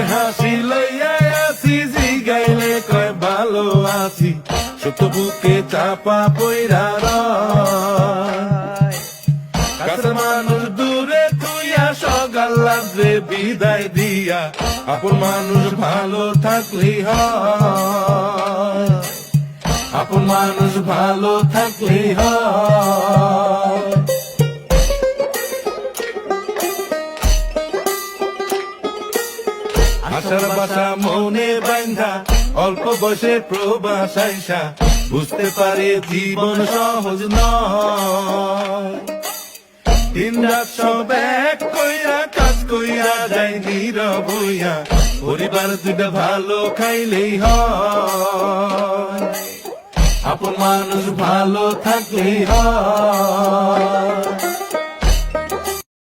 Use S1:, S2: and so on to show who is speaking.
S1: মুখে হাসি লইয়া আছি, জিগাইলে কয় ভালো আছি, সত্য বুকে চাপা পইরা রয়। কাছের মানুষ দূরে তুইয়া, সকাল রাত্রে বিদায় দিয়া, আপন মানুষ ভালো থাকলেই হয়, আপন মানুষ ভালো থাকলেই হয়। আশার বাসা মনে বাইন্ধা, অল্প বয়সে প্রবাস আইসা, বুঝতে পারে জীবন সহজ নয়। দিন রাত সব এক কইরা, কাজ কইরা যায় নীরব হইয়া, পরিবার দুইটা ভালো খাইলেই হয়, আপন মানুষ ভালো থাকলেই হয়।